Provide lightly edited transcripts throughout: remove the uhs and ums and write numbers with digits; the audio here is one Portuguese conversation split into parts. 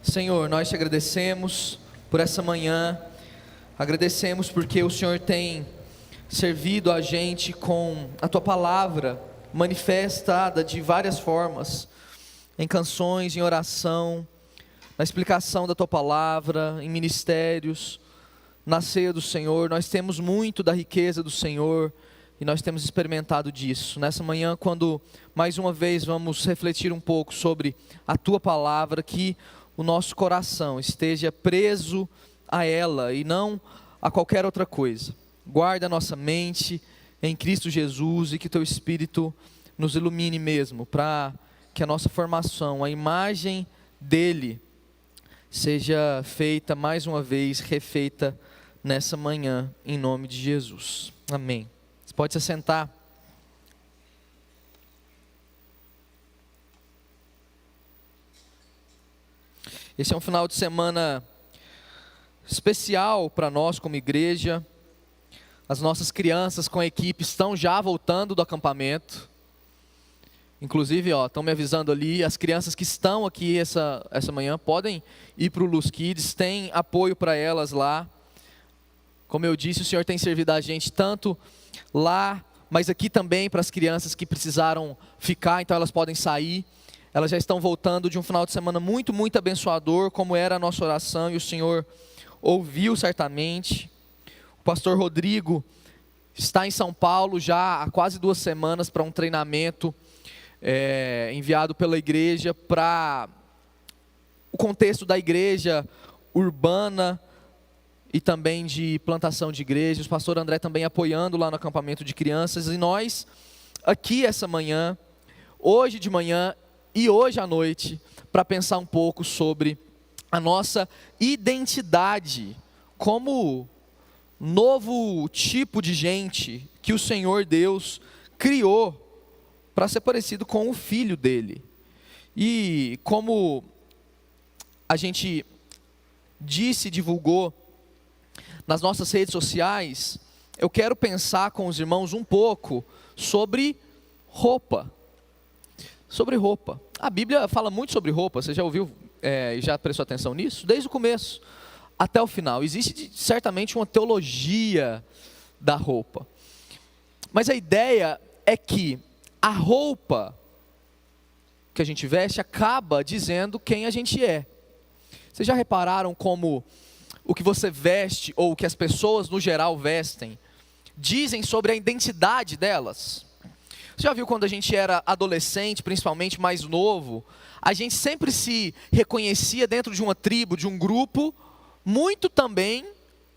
Senhor, nós te agradecemos por essa manhã, agradecemos porque o Senhor tem servido a gente com a Tua palavra manifestada de várias formas, em canções, em oração, na explicação da Tua palavra, em ministérios, na ceia do Senhor. Nós temos muito da riqueza do Senhor e nós temos experimentado disso. Nessa manhã, quando mais uma vez vamos refletir um pouco sobre a Tua palavra, que o nosso coração esteja preso a ela e não a qualquer outra coisa. Guarda a nossa mente em Cristo Jesus e que Teu Espírito nos ilumine mesmo, para que a nossa formação, a imagem dEle, seja feita mais uma vez, refeita nessa manhã, em nome de Jesus. Amém. Você pode se assentar. Esse é um final de semana especial para nós como igreja. As nossas crianças com a equipe estão já voltando do acampamento. Inclusive, estão me avisando ali, as crianças que estão aqui essa manhã podem ir para o Luz Kids, tem apoio para elas lá. Como eu disse, o Senhor tem servido a gente tanto lá, mas aqui também para as crianças que precisaram ficar, então elas podem sair. Elas já estão voltando de um final de semana muito, muito abençoador, como era a nossa oração, e o Senhor ouviu certamente. O pastor Rodrigo está em São Paulo já há quase 2 semanas para um treinamento enviado pela igreja para o contexto da igreja urbana e também de plantação de igrejas. O pastor André também apoiando lá no acampamento de crianças. E nós, aqui essa manhã, hoje de manhã e hoje à noite, para pensar um pouco sobre a nossa identidade como novo tipo de gente que o Senhor Deus criou para ser parecido com o Filho dele. E como a gente disse e divulgou nas nossas redes sociais, eu quero pensar com os irmãos um pouco sobre roupa. Sobre roupa. A Bíblia fala muito sobre roupa, você já ouviu e já prestou atenção nisso? Desde o começo até o final. Existe certamente uma teologia da roupa. Mas a ideia é que a roupa que a gente veste acaba dizendo quem a gente é. Vocês já repararam como o que você veste, ou o que as pessoas no geral vestem, dizem sobre a identidade delas? Você já viu quando a gente era adolescente, principalmente mais novo, a gente sempre se reconhecia dentro de uma tribo, de um grupo, muito também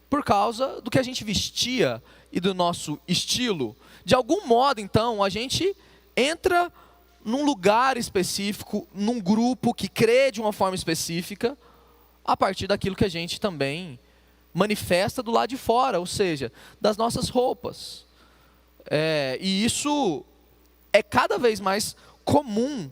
por causa do que a gente vestia e do nosso estilo. De algum modo, então, a gente entra num lugar específico, num grupo que crê de uma forma específica, a partir daquilo que a gente também manifesta do lado de fora, ou seja, das nossas roupas. E isso é cada vez mais comum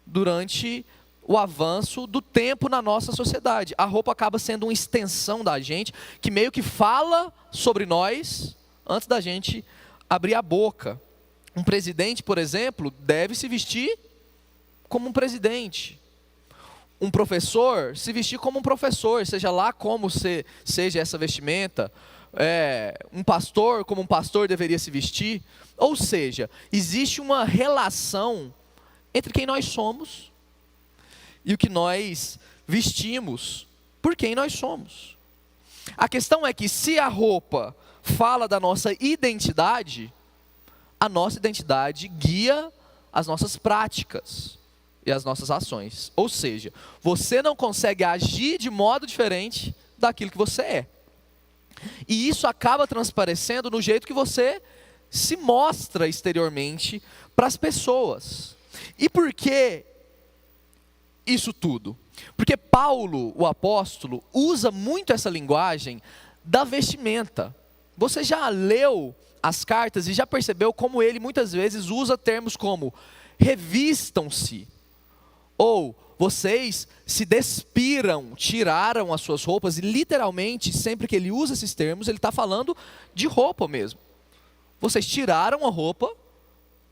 durante o avanço do tempo na nossa sociedade. A roupa acaba sendo uma extensão da gente, que meio que fala sobre nós antes da gente abrir a boca. Um presidente, por exemplo, deve se vestir como um presidente. Um professor se vestir como um professor, seja lá como seja essa vestimenta. Um pastor como um pastor deveria se vestir. Ou seja, existe uma relação entre quem nós somos e o que nós vestimos por quem nós somos. A questão é que se a roupa fala da nossa identidade, a nossa identidade guia as nossas práticas e as nossas ações. Ou seja, você não consegue agir de modo diferente daquilo que você é. E isso acaba transparecendo no jeito que você se mostra exteriormente para as pessoas. E por que isso tudo? Porque Paulo, o apóstolo, usa muito essa linguagem da vestimenta. Você já leu as cartas e já percebeu como ele muitas vezes usa termos como revistam-se, ou vocês se despiram, tiraram as suas roupas, e literalmente sempre que ele usa esses termos, ele está falando de roupa mesmo. Vocês tiraram a roupa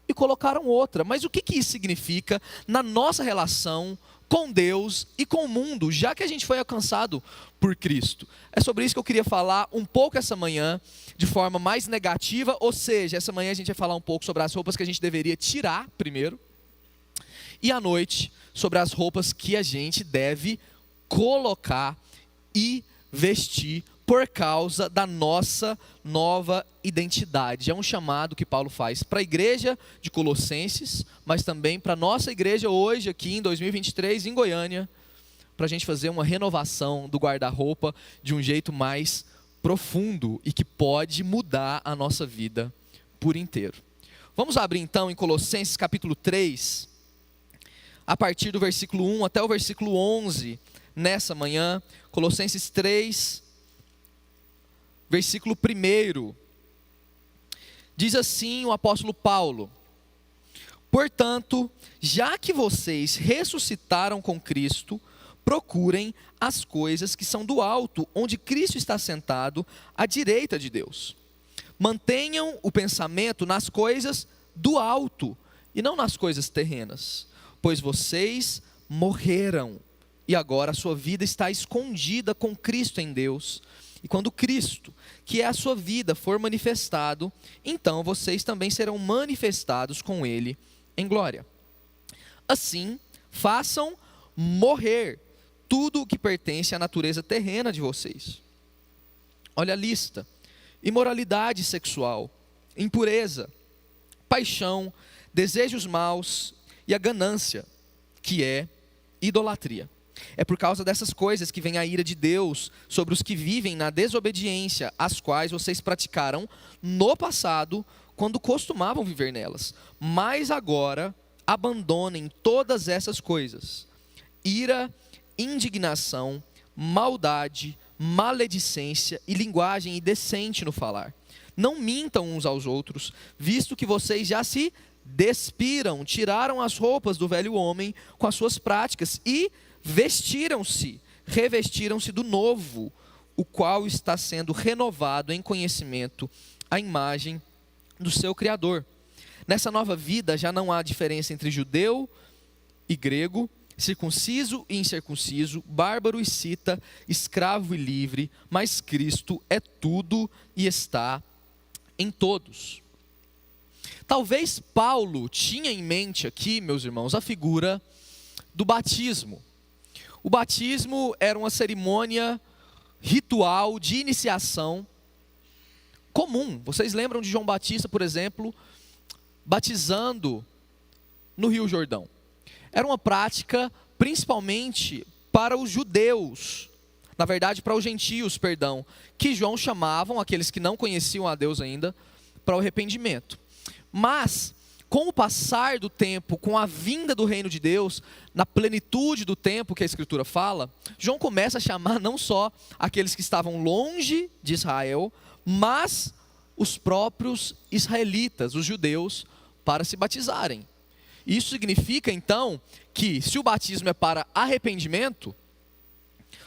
e colocaram outra. Mas o que isso significa na nossa relação com Deus e com o mundo, já que a gente foi alcançado por Cristo. É sobre isso que eu queria falar um pouco essa manhã, de forma mais negativa, ou seja, essa manhã a gente vai falar um pouco sobre as roupas que a gente deveria tirar primeiro, e à noite sobre as roupas que a gente deve colocar e vestir por causa da nossa nova identidade. É um chamado que Paulo faz para a igreja de Colossenses, mas também para a nossa igreja hoje aqui em 2023 em Goiânia, para a gente fazer uma renovação do guarda-roupa de um jeito mais profundo e que pode mudar a nossa vida por inteiro. Vamos abrir então em Colossenses capítulo 3, a partir do versículo 1 até o versículo 11, nessa manhã. Colossenses 3, versículo 1, diz assim o apóstolo Paulo: portanto, já que vocês ressuscitaram com Cristo, procurem as coisas que são do alto, onde Cristo está sentado à direita de Deus. Mantenham o pensamento nas coisas do alto e não nas coisas terrenas, pois vocês morreram e agora a sua vida está escondida com Cristo em Deus. E quando Cristo, que é a sua vida, for manifestado, então vocês também serão manifestados com Ele em glória. Assim, façam morrer tudo o que pertence à natureza terrena de vocês. Olha a lista: imoralidade sexual, impureza, paixão, desejos maus e a ganância, que é idolatria. É por causa dessas coisas que vem a ira de Deus sobre os que vivem na desobediência, as quais vocês praticaram no passado, quando costumavam viver nelas. Mas agora, abandonem todas essas coisas: ira, indignação, maldade, maledicência e linguagem indecente no falar. Não mintam uns aos outros, visto que vocês já se despiram, tiraram as roupas do velho homem com as suas práticas e revestiram-se do novo, o qual está sendo renovado em conhecimento à imagem do seu Criador. Nessa nova vida já não há diferença entre judeu e grego, circunciso e incircunciso, bárbaro e cita, escravo e livre, mas Cristo é tudo e está em todos. Talvez Paulo tinha em mente aqui, meus irmãos, a figura do batismo. O batismo era uma cerimônia ritual de iniciação comum. Vocês lembram de João Batista, por exemplo, batizando no Rio Jordão? Era uma prática principalmente para os judeus, na verdade para os gentios, que João chamavam, aqueles que não conheciam a Deus ainda, para o arrependimento. Mas, com o passar do tempo, com a vinda do reino de Deus, na plenitude do tempo que a Escritura fala, João começa a chamar não só aqueles que estavam longe de Israel, mas os próprios israelitas, os judeus, para se batizarem. Isso significa então que, se o batismo é para arrependimento,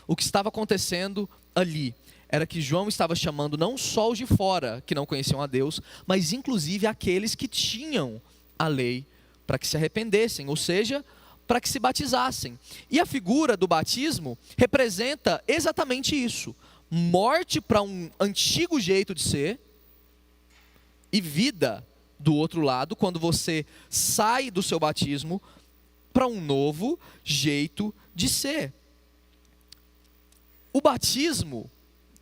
o que estava acontecendo ali era que João estava chamando não só os de fora, que não conheciam a Deus, mas inclusive aqueles que tinham a lei, para que se arrependessem, ou seja, para que se batizassem. E a figura do batismo representa exatamente isso: morte para um antigo jeito de ser e vida do outro lado, quando você sai do seu batismo para um novo jeito de ser. O batismo,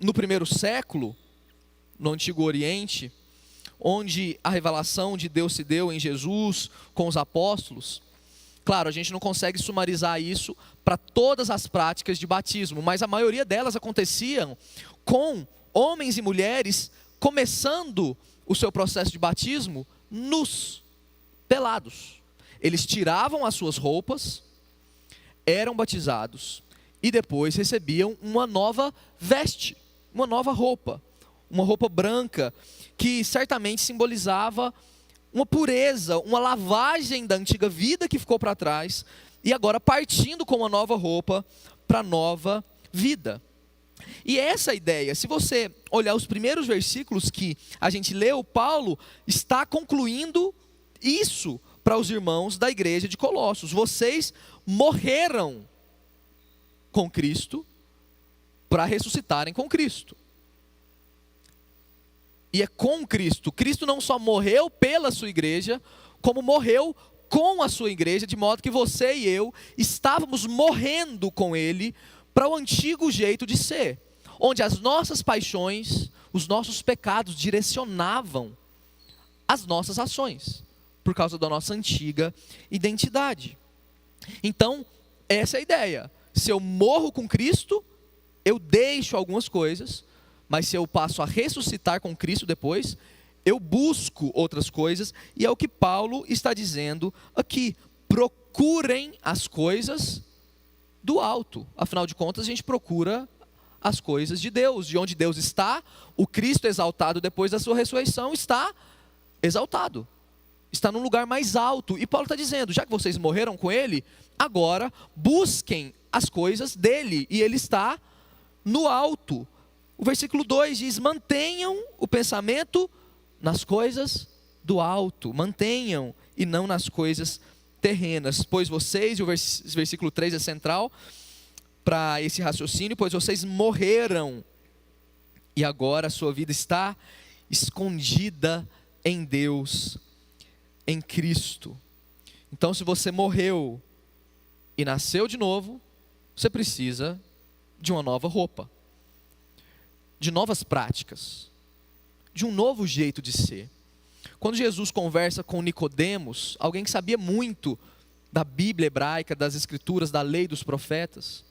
no primeiro século, no Antigo Oriente, onde a revelação de Deus se deu em Jesus com os apóstolos, claro, a gente não consegue sumarizar isso para todas as práticas de batismo, mas a maioria delas aconteciam com homens e mulheres começando o seu processo de batismo nus, pelados. Eles tiravam as suas roupas, eram batizados e depois recebiam uma nova veste, uma nova roupa, uma roupa branca, que certamente simbolizava uma pureza, uma lavagem da antiga vida que ficou para trás, e agora partindo com uma nova roupa para a nova vida. E essa ideia, se você olhar os primeiros versículos que a gente leu, Paulo está concluindo isso para os irmãos da igreja de Colossos: vocês morreram com Cristo para ressuscitarem com Cristo. E é com Cristo. Cristo não só morreu pela sua igreja, como morreu com a sua igreja, de modo que você e eu estávamos morrendo com Ele para o antigo jeito de ser, onde as nossas paixões, os nossos pecados direcionavam as nossas ações, por causa da nossa antiga identidade. Então, essa é a ideia. Se eu morro com Cristo, eu deixo algumas coisas, mas se eu passo a ressuscitar com Cristo depois, eu busco outras coisas, e é o que Paulo está dizendo aqui: procurem as coisas do alto. Afinal de contas, a gente procura as coisas de Deus, de onde Deus está. O Cristo exaltado depois da sua ressurreição está exaltado, está num lugar mais alto, e Paulo está dizendo: já que vocês morreram com Ele, agora busquem as coisas dele, e Ele está no alto. O versículo 2 diz: mantenham o pensamento nas coisas do alto, mantenham, e não nas coisas terrenas, pois vocês, e o versículo 3 é central para esse raciocínio, pois vocês morreram, e agora a sua vida está escondida em Deus, em Cristo. Então, se você morreu e nasceu de novo, você precisa de uma nova roupa, de novas práticas, de um novo jeito de ser. Quando Jesus conversa com Nicodemos, alguém que sabia muito da Bíblia hebraica, das Escrituras, da lei dos profetas,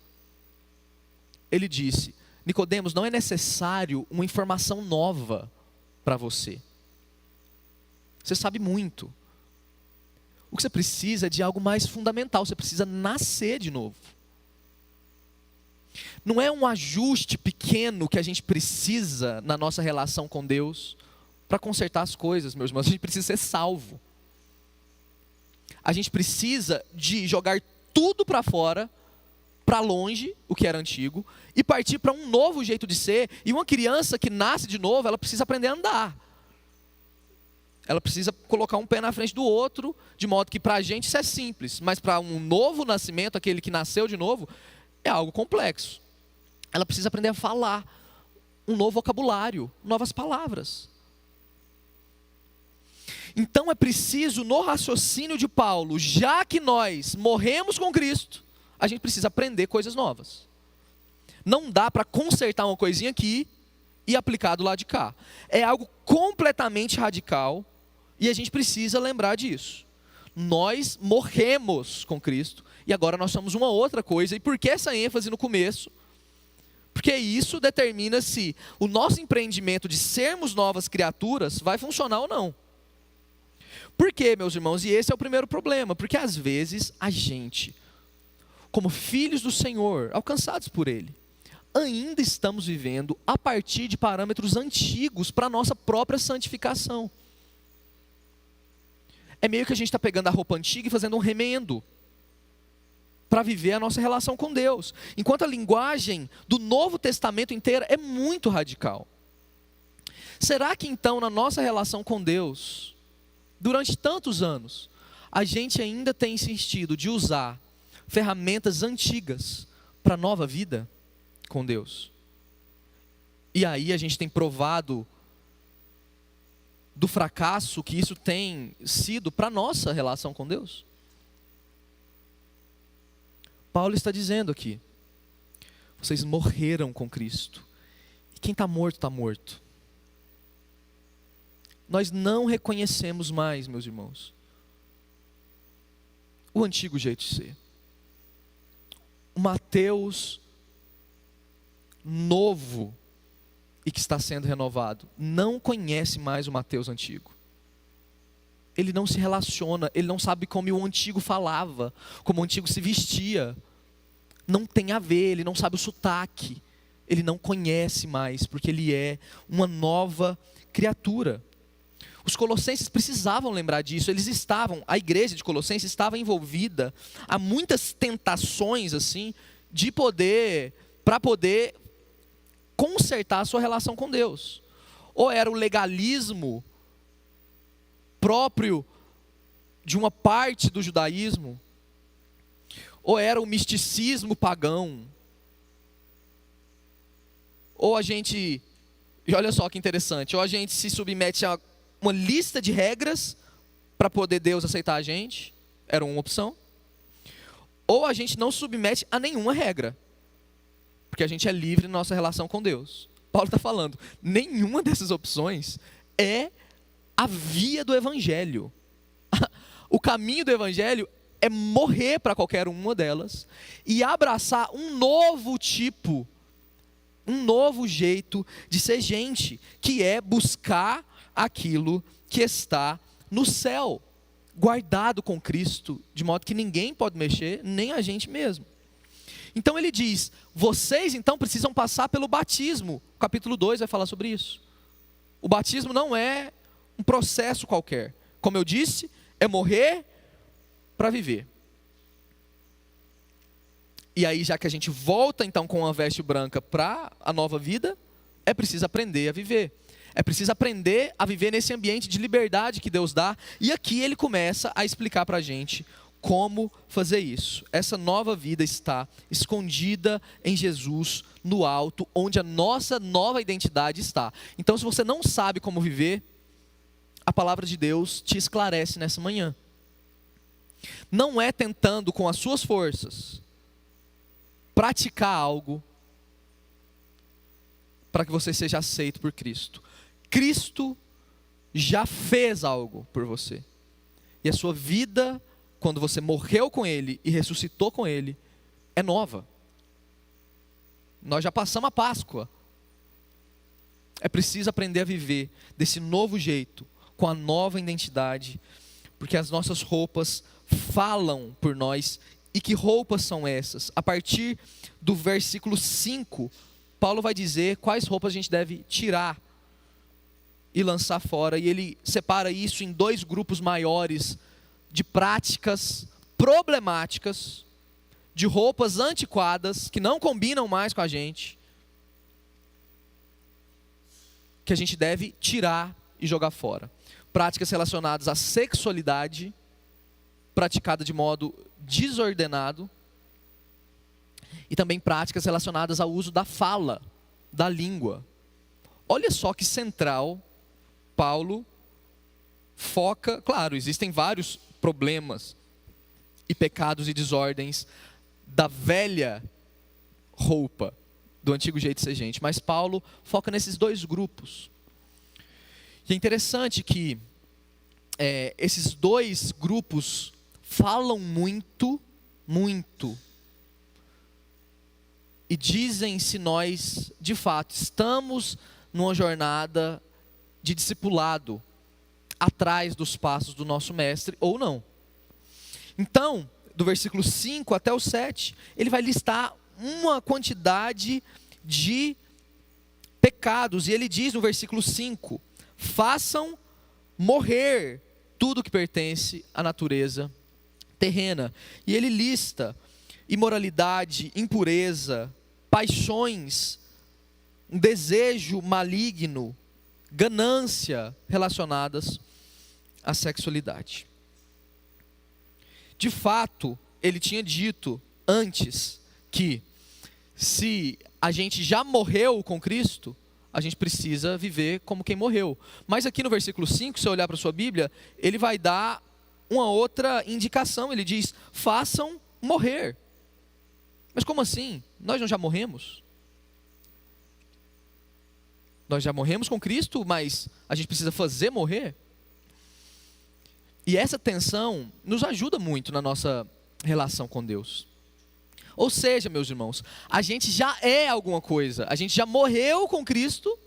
ele disse: Nicodemos, não é necessário uma informação nova para você. Você sabe muito. O que você precisa é de algo mais fundamental. Você precisa nascer de novo. Não é um ajuste pequeno que a gente precisa na nossa relação com Deus para consertar as coisas, meus irmãos. A gente precisa ser salvo. A gente precisa de jogar tudo para fora, para longe, o que era antigo, e partir para um novo jeito de ser. E uma criança que nasce de novo, ela precisa aprender a andar. Ela precisa colocar um pé na frente do outro, de modo que para a gente isso é simples, mas para um novo nascimento, aquele que nasceu de novo, é algo complexo. Ela precisa aprender a falar um novo vocabulário, novas palavras. Então é preciso, no raciocínio de Paulo, já que nós morremos com Cristo, a gente precisa aprender coisas novas. Não dá para consertar uma coisinha aqui e aplicar do lado de cá. É algo completamente radical, e a gente precisa lembrar disso. Nós morremos com Cristo, e agora nós somos uma outra coisa. E por que essa ênfase no começo? Porque isso determina se o nosso empreendimento de sermos novas criaturas vai funcionar ou não. Por quê, meus irmãos? E esse é o primeiro problema. Porque às vezes a gente, como filhos do Senhor, alcançados por Ele, ainda estamos vivendo a partir de parâmetros antigos para a nossa própria santificação. É meio que a gente está pegando a roupa antiga e fazendo um remendo para viver a nossa relação com Deus. Enquanto a linguagem do Novo Testamento inteira é muito radical. Será que então na nossa relação com Deus, durante tantos anos, a gente ainda tem insistido de usar ferramentas antigas para a nova vida com Deus? E aí a gente tem provado do fracasso que isso tem sido para a nossa relação com Deus? Paulo está dizendo aqui: vocês morreram com Cristo. E quem está morto, está morto. Nós não reconhecemos mais, meus irmãos, o antigo jeito de ser. O Mateus novo e que está sendo renovado não conhece mais o Mateus antigo. Ele não se relaciona, ele não sabe como o antigo falava, como o antigo se vestia. Não tem a ver, ele não sabe o sotaque. Ele não conhece mais, porque ele é uma nova criatura. Os colossenses precisavam lembrar disso. A igreja de Colossenses estava envolvida há muitas tentações assim, para poder consertar a sua relação com Deus. Ou era o legalismo próprio de uma parte do judaísmo, ou era o misticismo pagão, ou a gente, e olha só que interessante, ou a gente se submete a uma lista de regras para poder Deus aceitar a gente, era uma opção, ou a gente não submete a nenhuma regra, porque a gente é livre na nossa relação com Deus. Paulo está falando, nenhuma dessas opções é a via do Evangelho. O caminho do Evangelho é morrer para qualquer uma delas e abraçar um novo tipo, um novo jeito de ser gente, que é buscar aquilo que está no céu, guardado com Cristo, de modo que ninguém pode mexer, nem a gente mesmo. Então ele diz, vocês então precisam passar pelo batismo. O capítulo 2 vai falar sobre isso. O batismo não é um processo qualquer. Como eu disse, é morrer para viver. E aí, já que a gente volta então com a veste branca para a nova vida, é preciso aprender a viver. É preciso aprender a viver nesse ambiente de liberdade que Deus dá. E aqui ele começa a explicar para a gente como fazer isso. Essa nova vida está escondida em Jesus, no alto, onde a nossa nova identidade está. Então, se você não sabe como viver, a palavra de Deus te esclarece nessa manhã. Não é tentando com as suas forças praticar algo para que você seja aceito por Cristo. Cristo já fez algo por você. E a sua vida, quando você morreu com Ele e ressuscitou com Ele, é nova. Nós já passamos a Páscoa. É preciso aprender a viver desse novo jeito, com a nova identidade, porque as nossas roupas falam por nós. E que roupas são essas? A partir do versículo 5, Paulo vai dizer quais roupas a gente deve tirar e lançar fora. E ele separa isso em dois grupos maiores de práticas problemáticas, de roupas antiquadas, que não combinam mais com a gente, que a gente deve tirar e jogar fora. Práticas relacionadas à sexualidade, praticada de modo desordenado, e também práticas relacionadas ao uso da fala, da língua. Olha só que central Paulo foca. Claro, existem vários problemas e pecados e desordens da velha roupa, do antigo jeito de ser gente, mas Paulo foca nesses dois grupos. E é interessante que esses dois grupos falam muito, muito, e dizem se nós, de fato, estamos numa jornada de discipulado, atrás dos passos do nosso mestre, ou não. Então, do versículo 5 até o 7, ele vai listar uma quantidade de pecados, e ele diz no versículo 5, façam morrer tudo que pertence à natureza terrena. E ele lista imoralidade, impureza, paixões, um desejo maligno, ganância relacionadas à sexualidade. De fato, ele tinha dito antes que se a gente já morreu com Cristo, a gente precisa viver como quem morreu. Mas aqui no versículo 5, se você olhar para a sua Bíblia, ele vai dar uma outra indicação. Ele diz, façam morrer. Mas como assim? Nós não já morremos? Nós já morremos com Cristo, mas a gente precisa fazer morrer? E essa tensão nos ajuda muito na nossa relação com Deus. Ou seja, meus irmãos, a gente já é alguma coisa, a gente já morreu com Cristo,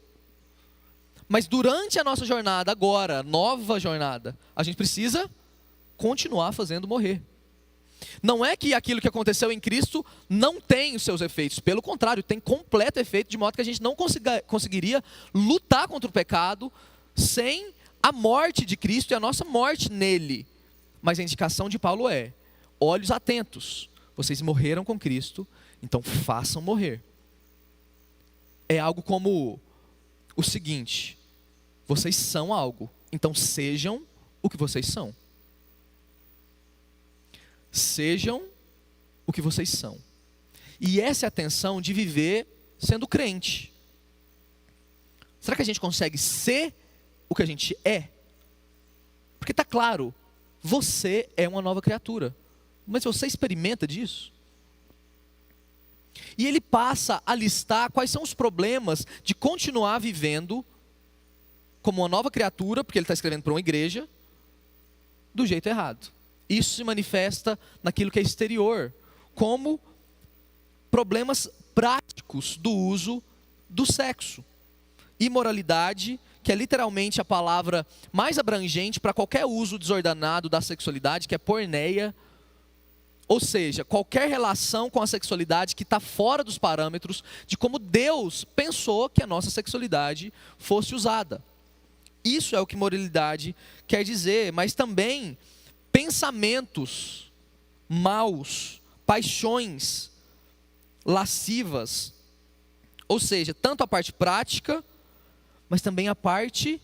mas durante a nossa jornada agora, nova jornada, a gente precisa continuar fazendo morrer. Não é que aquilo que aconteceu em Cristo não tem os seus efeitos, pelo contrário, tem completo efeito, de modo que a gente não conseguiria lutar contra o pecado sem a morte de Cristo e a nossa morte nele. Mas a indicação de Paulo é, olhos atentos, vocês morreram com Cristo, então façam morrer. É algo como o seguinte, vocês são algo, então sejam o que vocês são. Sejam o que vocês são. E essa é a tensão de viver sendo crente. Será que a gente consegue ser o que a gente é? Porque está claro, você é uma nova criatura. Mas você experimenta disso? E ele passa a listar quais são os problemas de continuar vivendo como uma nova criatura, porque ele está escrevendo para uma igreja, do jeito errado. Isso se manifesta naquilo que é exterior, como problemas práticos do uso do sexo. Imoralidade, que é literalmente a palavra mais abrangente para qualquer uso desordenado da sexualidade, que é porneia. Ou seja, qualquer relação com a sexualidade que está fora dos parâmetros de como Deus pensou que a nossa sexualidade fosse usada. Isso é o que moralidade quer dizer, mas também pensamentos maus, paixões lascivas. Ou seja, tanto a parte prática, mas também a parte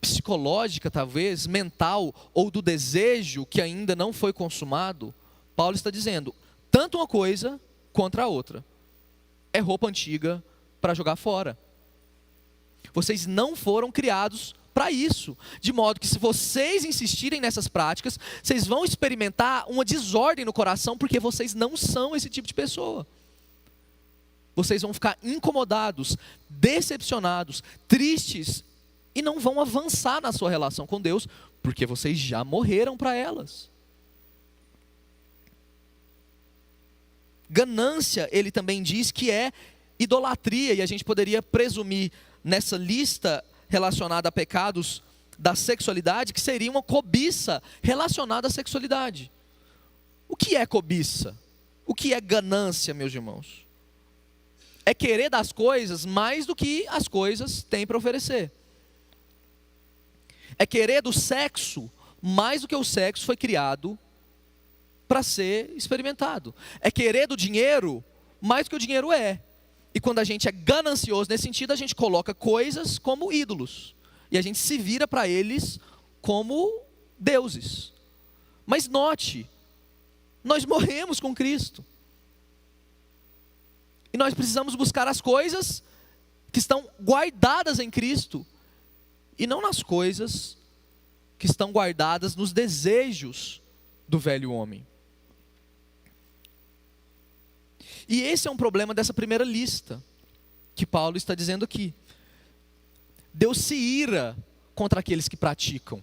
psicológica, talvez, mental, ou do desejo que ainda não foi consumado. Paulo está dizendo, tanto uma coisa contra a outra. É roupa antiga para jogar fora. Vocês não foram criados para isso. De modo que se vocês insistirem nessas práticas, vocês vão experimentar uma desordem no coração, porque vocês não são esse tipo de pessoa. Vocês vão ficar incomodados, decepcionados, tristes, e não vão avançar na sua relação com Deus, porque vocês já morreram para elas. Ganância, ele também diz que é idolatria, e a gente poderia presumir nessa lista relacionada a pecados da sexualidade, que seria uma cobiça relacionada à sexualidade. O que é cobiça? O que é ganância, meus irmãos? É querer das coisas mais do que as coisas têm para oferecer. É querer do sexo mais do que o sexo foi criado para ser experimentado. É querer do dinheiro mais do que o dinheiro é. E quando a gente é ganancioso nesse sentido, a gente coloca coisas como ídolos. E a gente se vira para eles como deuses. Mas note, nós morremos com Cristo. E nós precisamos buscar as coisas que estão guardadas em Cristo, e não nas coisas que estão guardadas nos desejos do velho homem. E esse é um problema dessa primeira lista, que Paulo está dizendo aqui. Deus se ira contra aqueles que praticam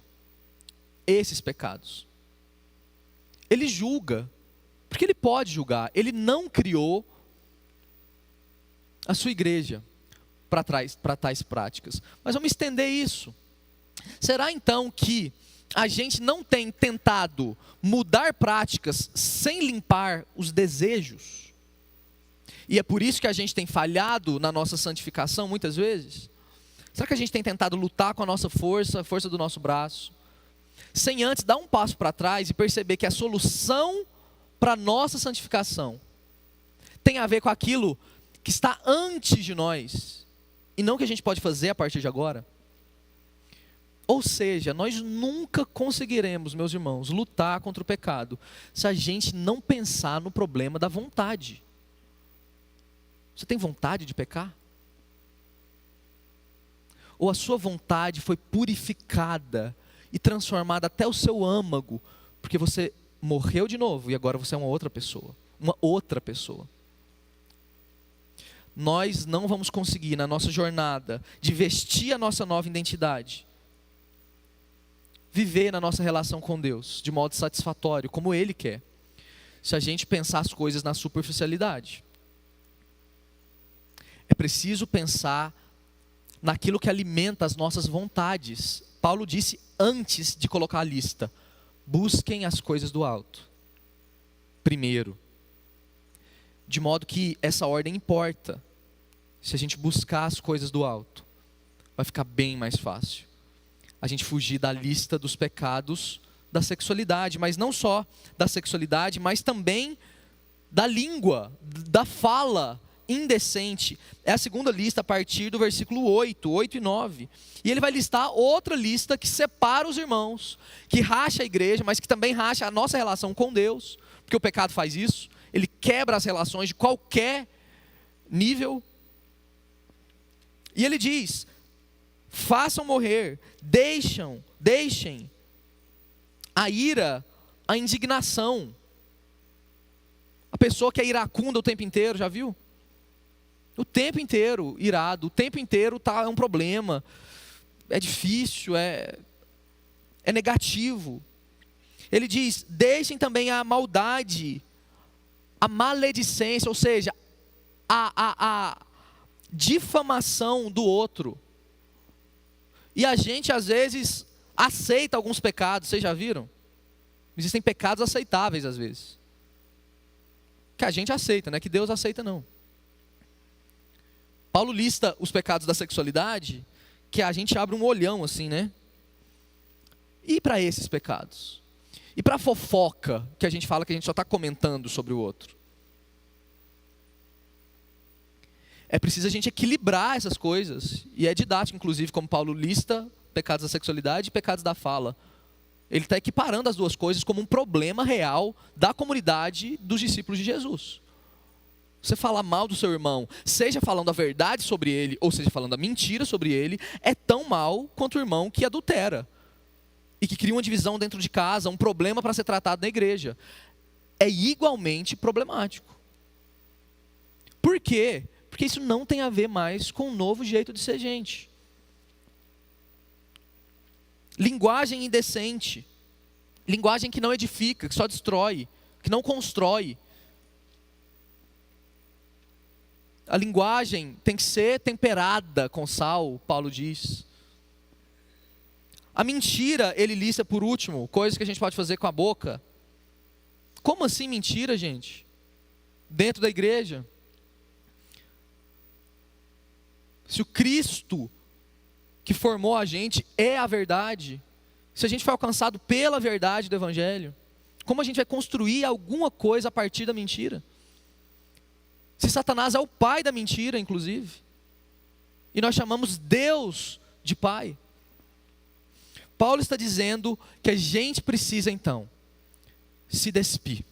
esses pecados. Ele julga, porque ele pode julgar. Ele não criou a sua igreja para tais práticas. Mas vamos estender isso. Será então que a gente não tem tentado mudar práticas sem limpar os desejos? E é por isso que a gente tem falhado na nossa santificação muitas vezes? Será que a gente tem tentado lutar com a nossa força, a força do nosso braço, sem antes dar um passo para trás e perceber que a solução para a nossa santificação tem a ver com aquilo que está antes de nós, e não o que a gente pode fazer a partir de agora? Ou seja, nós nunca conseguiremos, meus irmãos, lutar contra o pecado, se a gente não pensar no problema da vontade. Você tem vontade de pecar? Ou a sua vontade foi purificada e transformada até o seu âmago, porque você morreu de novo e agora você é uma outra pessoa? Uma outra pessoa. Nós não vamos conseguir, na nossa jornada, de vestir a nossa nova identidade, viver na nossa relação com Deus de modo satisfatório, como Ele quer, se a gente pensar as coisas na superficialidade. É preciso pensar naquilo que alimenta as nossas vontades. Paulo disse antes de colocar a lista: busquem as coisas do alto primeiro. De modo que essa ordem importa. Se a gente buscar as coisas do alto, vai ficar bem mais fácil a gente fugir da lista dos pecados da sexualidade, mas não só da sexualidade, mas também da língua, da fala indecente é a segunda lista a partir do versículo 8 e 9. E ele vai listar outra lista que separa os irmãos, que racha a igreja, mas que também racha a nossa relação com Deus, porque o pecado faz isso, ele quebra as relações de qualquer nível. E ele diz: façam morrer, deixem a ira, a indignação. A pessoa que é iracunda o tempo inteiro, já viu? O tempo inteiro irado, o tempo inteiro é um problema, é difícil, é negativo. Ele diz: deixem também a maldade, a maledicência, ou seja, a difamação do outro. E a gente às vezes aceita alguns pecados, vocês já viram? Existem pecados aceitáveis às vezes, que a gente aceita, não é que Deus aceita não. Paulo lista os pecados da sexualidade, que a gente abre um olhão assim, né? E para esses pecados? E para a fofoca, que a gente fala que a gente só está comentando sobre o outro? É preciso a gente equilibrar essas coisas, e é didático inclusive como Paulo lista pecados da sexualidade e pecados da fala. Ele está equiparando as duas coisas como um problema real da comunidade dos discípulos de Jesus. Você falar mal do seu irmão, seja falando a verdade sobre ele, ou seja falando a mentira sobre ele, é tão mal quanto o irmão que adultera e que cria uma divisão dentro de casa, um problema para ser tratado na igreja. É igualmente problemático. Por quê? Porque isso não tem a ver mais com um novo jeito de ser gente. Linguagem indecente, linguagem que não edifica, que só destrói, que não constrói. A linguagem tem que ser temperada com sal, Paulo diz. A mentira, ele lista por último, coisas que a gente pode fazer com a boca. Como assim mentira, gente? Dentro da igreja? Se o Cristo que formou a gente é a verdade, se a gente foi alcançado pela verdade do Evangelho, como a gente vai construir alguma coisa a partir da mentira? Se Satanás é o pai da mentira, inclusive, e nós chamamos Deus de pai. Paulo está dizendo que a gente precisa então se despir.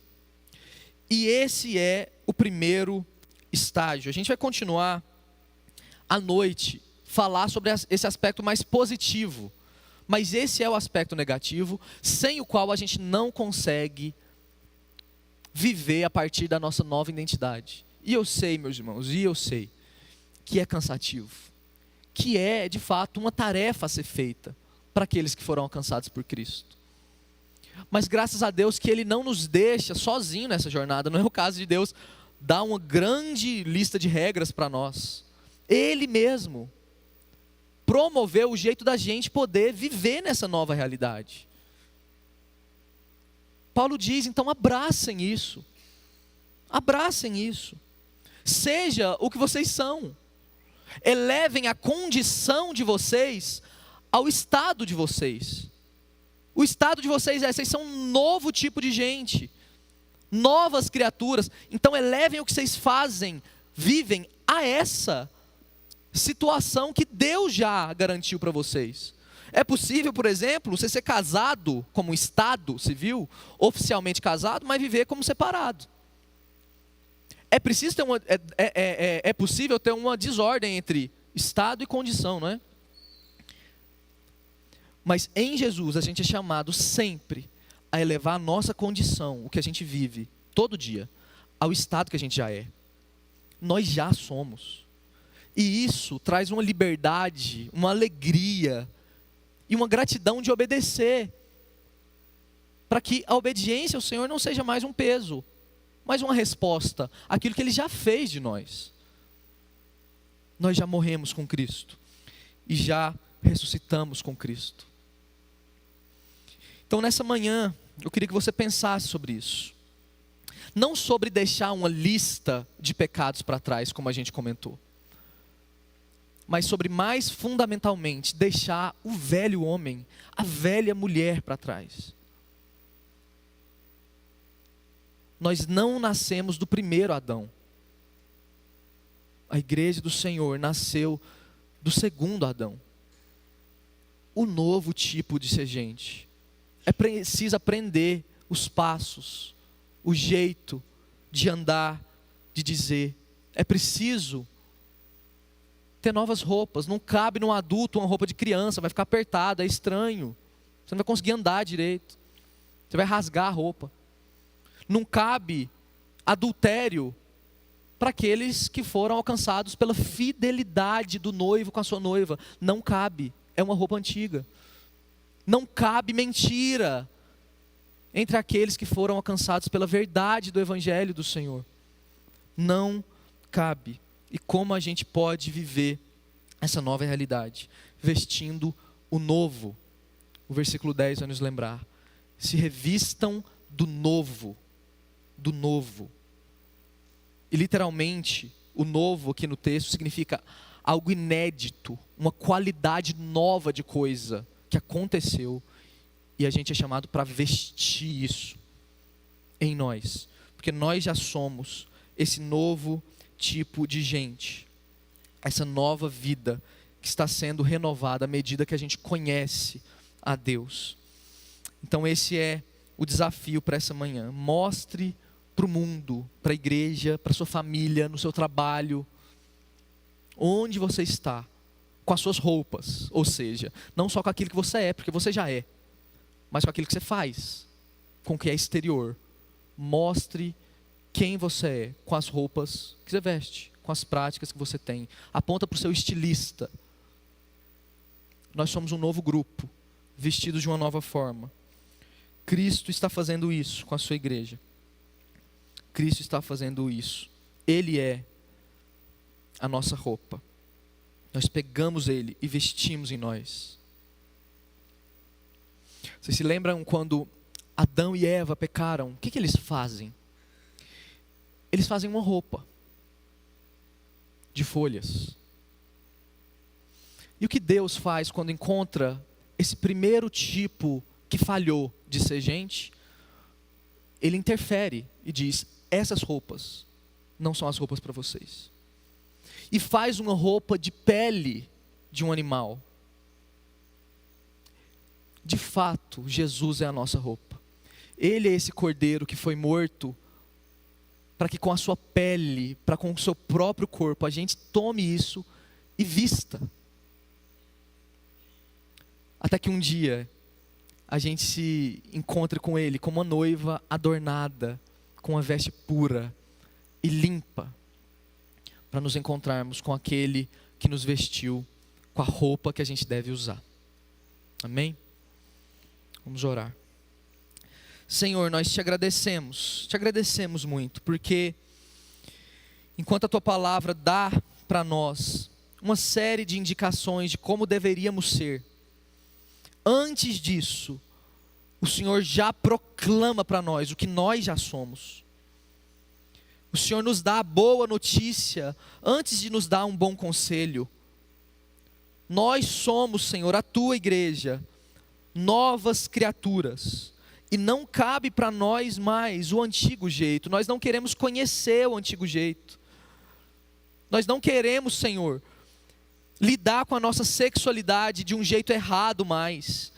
E esse é o primeiro estágio. A gente vai continuar à noite, falar sobre esse aspecto mais positivo. Mas esse é o aspecto negativo, sem o qual a gente não consegue viver a partir da nossa nova identidade. E eu sei, meus irmãos, que é cansativo, que é, de fato, uma tarefa a ser feita para aqueles que foram alcançados por Cristo. Mas graças a Deus que Ele não nos deixa sozinho nessa jornada. Não é o caso de Deus dar uma grande lista de regras para nós. Ele mesmo promoveu o jeito da gente poder viver nessa nova realidade. Paulo diz, então abracem isso. Abracem isso. Seja o que vocês são. Elevem a condição de vocês ao estado de vocês. O estado de vocês vocês são um novo tipo de gente, novas criaturas. Então elevem o que vocês fazem, vivem a essa situação que Deus já garantiu para vocês. É possível, por exemplo, você ser casado como estado civil, oficialmente casado, mas viver como separado. É possível ter uma desordem entre estado e condição, não é? Mas em Jesus a gente é chamado sempre a elevar a nossa condição, o que a gente vive todo dia, ao estado que a gente já é. Nós já somos. E isso traz uma liberdade, uma alegria e uma gratidão de obedecer, para que a obediência ao Senhor não seja mais um peso, mas uma resposta àquilo que Ele já fez de nós. Nós já morremos com Cristo e já ressuscitamos com Cristo. Então nessa manhã, eu queria que você pensasse sobre isso. Não sobre deixar uma lista de pecados para trás, como a gente comentou. Mas sobre, mais fundamentalmente, deixar o velho homem, a velha mulher para trás. Nós não nascemos do primeiro Adão. A igreja do Senhor nasceu do segundo Adão. O novo tipo de ser gente. É preciso aprender os passos, o jeito de andar, de dizer. É preciso ter novas roupas. Não cabe num adulto uma roupa de criança, vai ficar apertado, é estranho. Você não vai conseguir andar direito. Você vai rasgar a roupa. Não cabe adultério para aqueles que foram alcançados pela fidelidade do noivo com a sua noiva. Não cabe, é uma roupa antiga. Não cabe mentira entre aqueles que foram alcançados pela verdade do Evangelho do Senhor. Não cabe. E como a gente pode viver essa nova realidade? Vestindo o novo. O versículo 10 vai nos lembrar. Se revistam do novo. Do novo. E literalmente, o novo aqui no texto significa algo inédito, uma qualidade nova de coisa que aconteceu. E a gente é chamado para vestir isso em nós. Porque nós já somos esse novo tipo de gente. Essa nova vida que está sendo renovada à medida que a gente conhece a Deus. Então esse é o desafio para essa manhã. Mostre para o mundo, para a igreja, para a sua família, no seu trabalho, onde você está, com as suas roupas, ou seja, não só com aquilo que você é, porque você já é, mas com aquilo que você faz, com o que é exterior. Mostre quem você é, com as roupas que você veste, com as práticas que você tem. Aponta para o seu estilista. Nós somos um novo grupo, vestidos de uma nova forma. Cristo está fazendo isso com a sua igreja. Cristo está fazendo isso. Ele é a nossa roupa. Nós pegamos Ele e vestimos em nós. Vocês se lembram quando Adão e Eva pecaram? O que eles fazem? Eles fazem uma roupa de folhas. E o que Deus faz quando encontra esse primeiro tipo que falhou de ser gente? Ele interfere e diz: essas roupas não são as roupas para vocês. E faz uma roupa de pele de um animal. De fato, Jesus é a nossa roupa. Ele é esse cordeiro que foi morto para que com a sua pele, para com o seu próprio corpo, a gente tome isso e vista. Até que um dia a gente se encontre com Ele como uma noiva adornada, com uma veste pura e limpa, para nos encontrarmos com aquele que nos vestiu com a roupa que a gente deve usar. Amém? Vamos orar. Senhor, nós te agradecemos muito, porque enquanto a tua palavra dá para nós uma série de indicações de como deveríamos ser, antes disso, o Senhor já proclama para nós o que nós já somos. O Senhor nos dá a boa notícia antes de nos dar um bom conselho. Nós somos, Senhor, a tua igreja, novas criaturas. E não cabe para nós mais o antigo jeito. Nós não queremos conhecer o antigo jeito. Nós não queremos, Senhor, lidar com a nossa sexualidade de um jeito errado mais.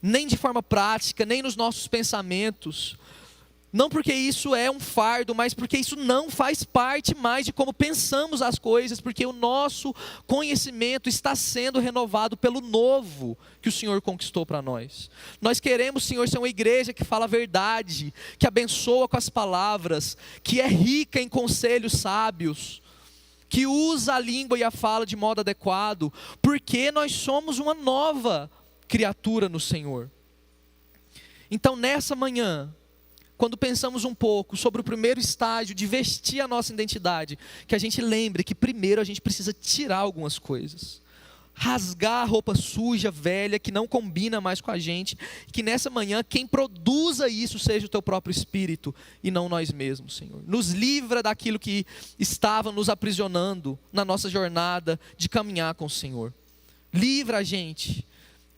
Nem de forma prática, nem nos nossos pensamentos. Não porque isso é um fardo, mas porque isso não faz parte mais de como pensamos as coisas, porque o nosso conhecimento está sendo renovado pelo novo que o Senhor conquistou para nós. Nós queremos, Senhor, ser uma igreja que fala a verdade, que abençoa com as palavras, que é rica em conselhos sábios, que usa a língua e a fala de modo adequado, porque nós somos uma nova criatura no Senhor. Então nessa manhã, quando pensamos um pouco sobre o primeiro estágio de vestir a nossa identidade, que a gente lembre que primeiro a gente precisa tirar algumas coisas, rasgar a roupa suja, velha, que não combina mais com a gente, que nessa manhã quem produza isso seja o teu próprio Espírito e não nós mesmos, Senhor. Nos livra daquilo que estava nos aprisionando na nossa jornada de caminhar com o Senhor. Livra a gente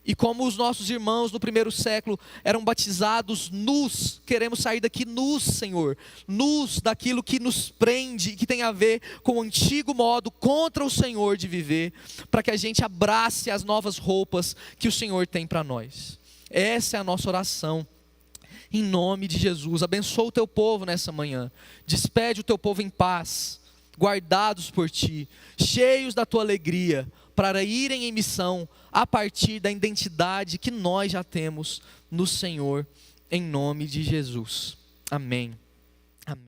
E como os nossos irmãos no primeiro século eram batizados nus, queremos sair daqui nus, Senhor. Nus daquilo que nos prende, que tem a ver com o antigo modo contra o Senhor de viver, para que a gente abrace as novas roupas que o Senhor tem para nós. Essa é a nossa oração. Em nome de Jesus, abençoa o teu povo nessa manhã. Despede o teu povo em paz, guardados por ti, cheios da tua alegria, para irem em missão a partir da identidade que nós já temos no Senhor, em nome de Jesus. Amém.